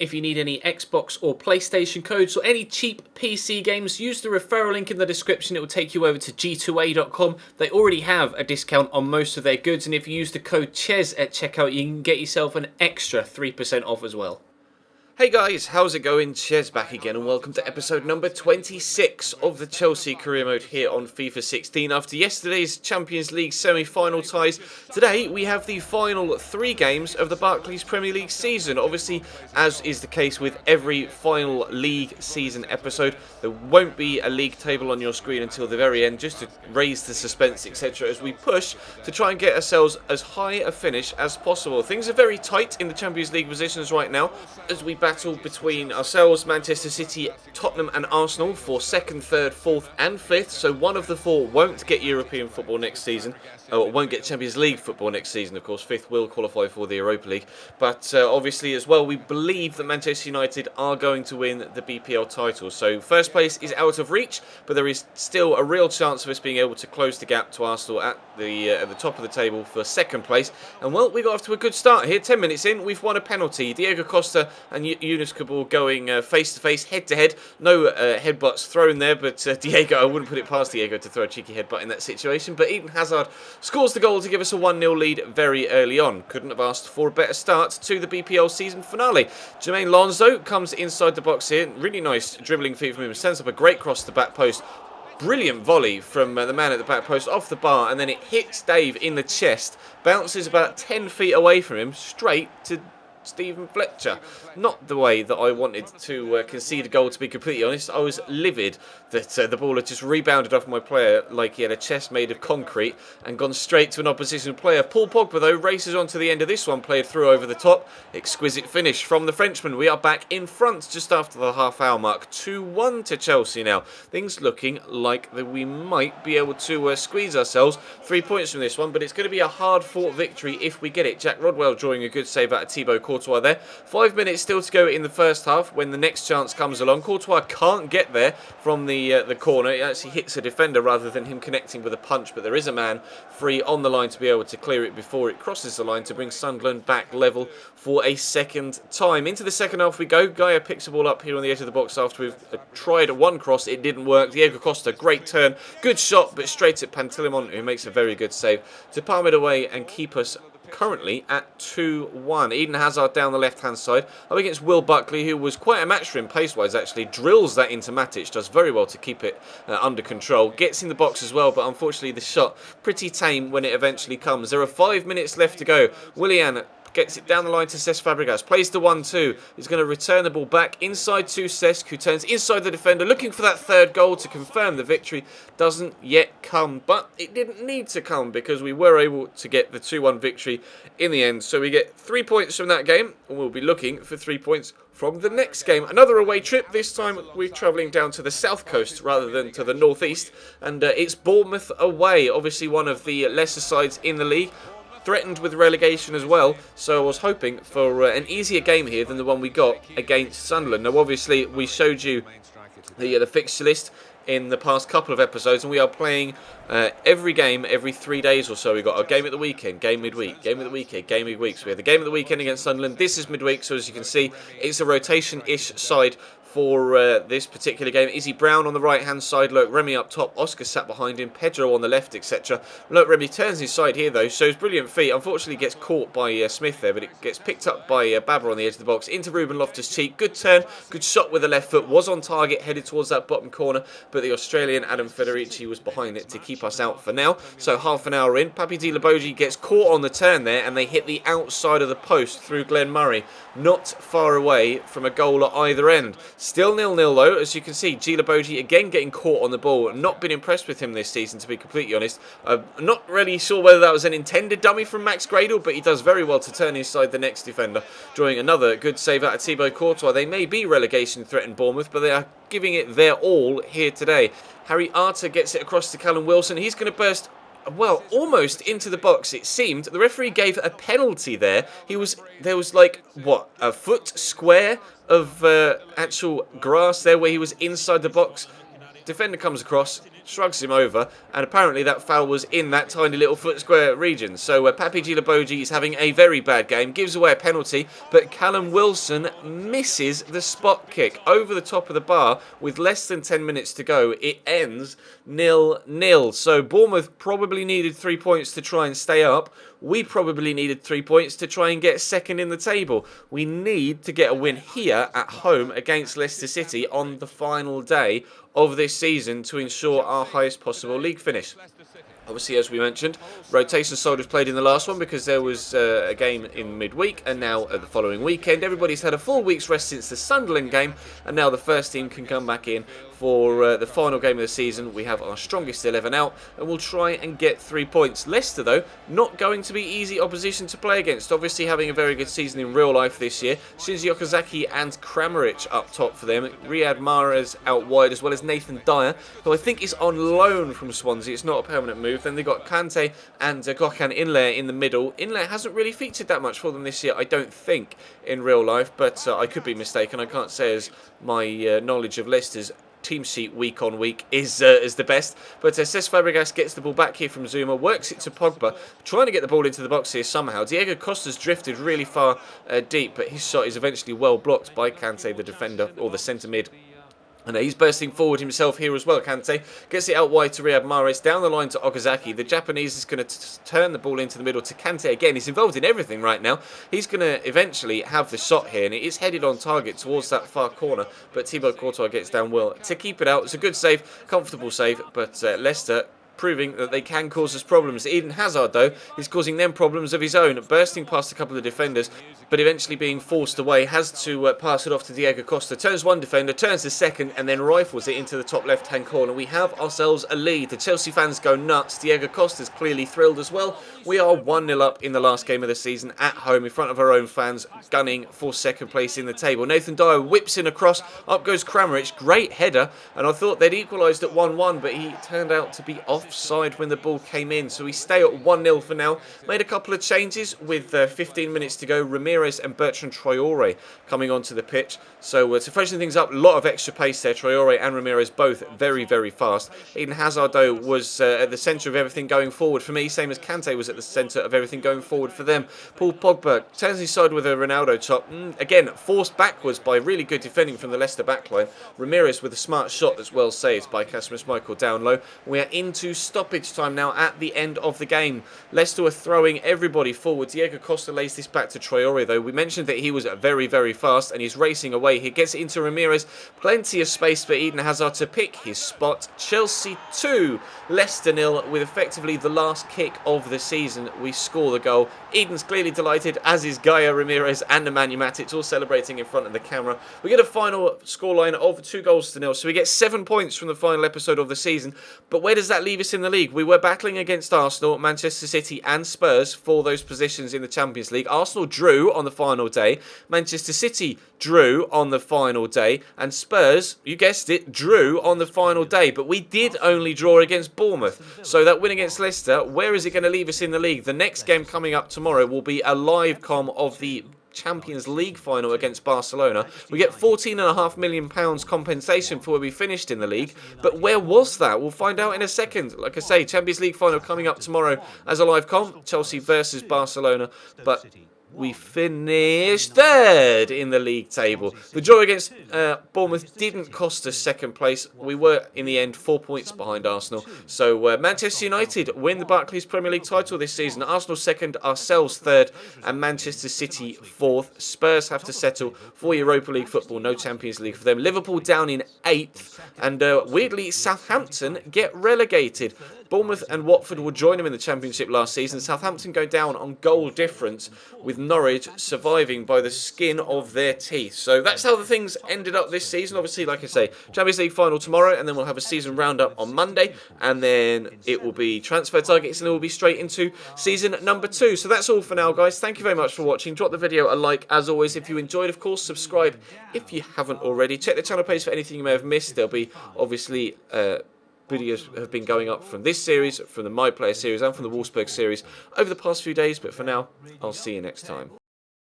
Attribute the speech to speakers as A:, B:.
A: If you need any Xbox or PlayStation codes or any cheap PC games, use the referral link in the description. It will take you over to g2a.com. They already have a discount on most of their goods, and if you use the code CHES at checkout, you can get yourself an extra 3% off as well.
B: Hey guys, how's it going? Ches back again and welcome to episode number 26 of the Chelsea Career Mode here on FIFA 16. After yesterday's Champions League semi-final ties, today we have the final 3 games of the Barclays Premier League season. Obviously, as is the case with every final league season episode, there won't be a league table on your screen until the very end, just to raise the suspense, etc., as we push to try and get ourselves as high a finish as possible. Things are very tight in the Champions League positions right now, as we battle between ourselves, Manchester City, Tottenham and Arsenal for 2nd, 3rd, 4th and 5th. So one of the 4 won't get European football next season, or won't get Champions League football next season. Of course, 5th will qualify for the Europa League. But obviously as well, we believe that Manchester United are going to win the BPL title. So first place is out of reach, but there is still a real chance of us being able to close the gap to Arsenal at the top of the table for 2nd place. And well, we got off to a good start here. 10 minutes in, we've won a penalty. Diego Costa and Yunus Kabul going face to face, head to head. No headbutts thrown there, but Diego, I wouldn't put it past Diego to throw a cheeky headbutt in that situation. But Eden Hazard scores the goal to give us a 1-0 lead very early on. Couldn't have asked for a better start to the BPL season finale. Jermaine Lonzo comes inside the box here. Really nice dribbling feat from him. Sends up a great cross to the back post. Brilliant volley from the man at the back post off the bar, and then it hits Dave in the chest. Bounces about 10 feet away from him, straight to Stephen Fletcher. Not the way that I wanted to concede a goal, to be completely honest. I was livid that the ball had just rebounded off my player like he had a chest made of concrete and gone straight to an opposition player. Paul Pogba, though, races on to the end of this one, played through over the top. Exquisite finish from the Frenchman. We are back in front just after the half-hour mark. 2-1 to Chelsea now. Things looking like that we might be able to squeeze ourselves 3 points from this one, but it's going to be a hard-fought victory if we get it. Jack Rodwell drawing a good save out of Thibaut Courtois there. 5 minutes still to go in the first half when the next chance comes along. Courtois can't get there from the corner. It actually hits a defender rather than him connecting with a punch, but there is a man free on the line to be able to clear it before it crosses the line to bring Sunderland back level for a second time. Into the second half we go. Gaia picks the ball up here on the edge of the box after we've tried one cross. It didn't work. Diego Costa, great turn. Good shot, but straight at Pantilimon, who makes a very good save to palm it away and keep us currently at 2-1. Eden Hazard down the left-hand side up against Will Buckley, who was quite a match for him pace-wise, actually. Drills that into Matic, does very well to keep it under control. Gets in the box as well, but unfortunately the shot pretty tame when it eventually comes. There are 5 minutes left to go. Willian gets it down the line to Cesc Fabregas, plays the 1-2, he's going to return the ball back inside to Cesc, who turns inside the defender, looking for that 3rd goal to confirm the victory. Doesn't yet come, but it didn't need to come because we were able to get the 2-1 victory in the end. So we get 3 points from that game, and we'll be looking for 3 points from the next game. Another away trip. This time we're travelling down to the south coast rather than to the northeast, and it's Bournemouth away, obviously one of the lesser sides in the league, threatened with relegation as well, so I was hoping for an easier game here than the one we got against Sunderland. Now obviously we showed you the fixture list in the past couple of episodes, and we are playing every game every 3 days or so. We've got a game at the weekend, game midweek, game at the weekend, game midweek. So we have the game at the weekend against Sunderland. This is midweek, so as you can see, it's a rotation-ish side for this particular game. Izzy Brown on the right-hand side, Loic Remy up top, Oscar sat behind him, Pedro on the left, etc. Loic Remy turns his side here, though, shows brilliant feet. Unfortunately, gets caught by Smith there, but it gets picked up by Babber on the edge of the box. Into Ruben Loftus-Cheek. Good turn, good shot with the left foot. Was on target, headed towards that bottom corner, but the Australian Adam Federici was behind it to keep us out for now. So half an hour in, Papi Di Laboji gets caught on the turn there, and they hit the outside of the post through Glenn Murray. Not far away from a goal at either end. Still 0-0 though, as you can see. Gilaboji again getting caught on the ball. Not been impressed with him this season, to be completely honest. I'm not really sure whether that was an intended dummy from Max Gradle, but he does very well to turn inside the next defender, drawing another good save out of Thibaut Courtois. They may be relegation threatened, Bournemouth, but they are giving it their all here today. Harry Arter gets it across to Callum Wilson. He's going to burst, well, almost into the box, it seemed. The referee gave a penalty there. There was like, what, a foot square of actual grass there where he was inside the box. Defender comes across, shrugs him over, and apparently that foul was in that tiny little foot square region. So Papi Gilabogi is having a very bad game, gives away a penalty, but Callum Wilson misses the spot kick over the top of the bar with less than 10 minutes to go. It ends 0-0. So Bournemouth probably needed 3 points to try and stay up. We probably needed 3 points to try and get second in the table. We need to get a win here at home against Leicester City on the final day of this season to ensure our highest possible league finish. Obviously, as we mentioned, rotation soldiers played in the last one because there was a game in midweek, and now at the following weekend, everybody's had a full week's rest since the Sunderland game, and now the first team can come back in for the final game of the season. We have our strongest 11 out, and we'll try and get 3 points. Leicester, though, not going to be easy opposition to play against. Obviously, having a very good season in real life this year. Shinji Okazaki and Kramaric up top for them. Riyad Mahrez out wide, as well as Nathan Dyer, who I think is on loan from Swansea. It's not a permanent move. Then they've got Kante and Gökhan Inler in the middle. Inler hasn't really featured that much for them this year, I don't think, in real life, but I could be mistaken. I can't say as my knowledge of Leicester's team sheet week on week is the best, but Cesc Fabregas gets the ball back here from Zuma, works it to Pogba, trying to get the ball into the box here somehow. Diego Costa's drifted really far deep, but his shot is eventually well blocked by Kante, the defender, or the centre mid. And he's bursting forward himself here as well. Kante gets it out wide to Riyad Mahrez, down the line to Okazaki. The Japanese is going to turn the ball into the middle to Kante again. He's involved in everything right now. He's going to eventually have the shot here, and it is headed on target towards that far corner. But Thibaut Courtois gets down well to keep it out. It's a good save, comfortable save, but Leicester proving that they can cause us problems. Eden Hazard, though, is causing them problems of his own, bursting past a couple of defenders, but eventually being forced away, has to pass it off to Diego Costa. Turns one defender, turns the second, and then rifles it into the top left-hand corner. We have ourselves a lead. The Chelsea fans go nuts. Diego Costa's clearly thrilled as well. We are 1-0 up in the last game of the season at home in front of our own fans, gunning for second place in the table. Nathan Dyer whips in across, up goes Kramaric, great header, and I thought they'd equalised at 1-1, but he turned out to be offside when the ball came in, so we stay at 1-0 for now. Made a couple of changes with 15 minutes to go. Ramirez and Bertrand Traore coming onto the pitch, so to freshen things up, a lot of extra pace there. Traore and Ramirez both very, very fast. Eden Hazard, though, was at the centre of everything going forward for me, same as Kante was at the centre of everything going forward for them. Paul Pogba turns his side with a Ronaldo chop, again forced backwards by really good defending from the Leicester backline. Ramirez with a smart shot that's well saved by Kasper Schmeichel down low. We are into stoppage time now at the end of the game. Leicester are throwing everybody forward. Diego Costa lays this back to Traore, though. We mentioned that he was very, very fast, and he's racing away. He gets it into Ramirez. Plenty of space for Eden Hazard to pick his spot. Chelsea 2, Leicester 0, with effectively the last kick of the season. We score the goal. Eden's clearly delighted, as is Gaia, Ramirez and Nemanja Matic, all celebrating in front of the camera. We get a final scoreline of 2-0, so we get 7 points from the final episode of the season. But where does that leave us in the league? We were battling against Arsenal, Manchester City and Spurs for those positions in the Champions League. Arsenal drew on the final day, Manchester City drew on the final day, and Spurs, you guessed it, drew on the final day. But we did only draw against Bournemouth. So that win against Leicester, where is it going to leave us in the league? The next game coming up tomorrow will be a live com of the Champions League final against Barcelona. We get £14.5 million compensation for where we finished in the league, but where was that? We'll find out in a second. Like I say, Champions League final coming up tomorrow as a live comp, Chelsea versus Barcelona, but we finished third in the league table. The draw against Bournemouth didn't cost us second place. We were, in the end, 4 points behind Arsenal. So Manchester United win the Barclays Premier League title this season. Arsenal second, ourselves third, and Manchester City fourth. Spurs have to settle for Europa League football. No Champions League for them. Liverpool down in eighth, and weirdly, Southampton get relegated. Bournemouth and Watford will join them in the Championship last season. Southampton go down on goal difference, with Norwich surviving by the skin of their teeth. So that's how the things ended up this season. Obviously, like I say, Champions League final tomorrow, and then we'll have a season roundup on Monday, and then it will be transfer targets, and it will be straight into season number 2. So that's all for now, guys. Thank you very much for watching. Drop the video a like, as always, if you enjoyed. Of course, subscribe if you haven't already. Check the channel page for anything you may have missed. There'll be, obviously, videos have been going up from this series, from the My Player series, and from the Wolfsburg series over the past few days. But for now, I'll see you next time.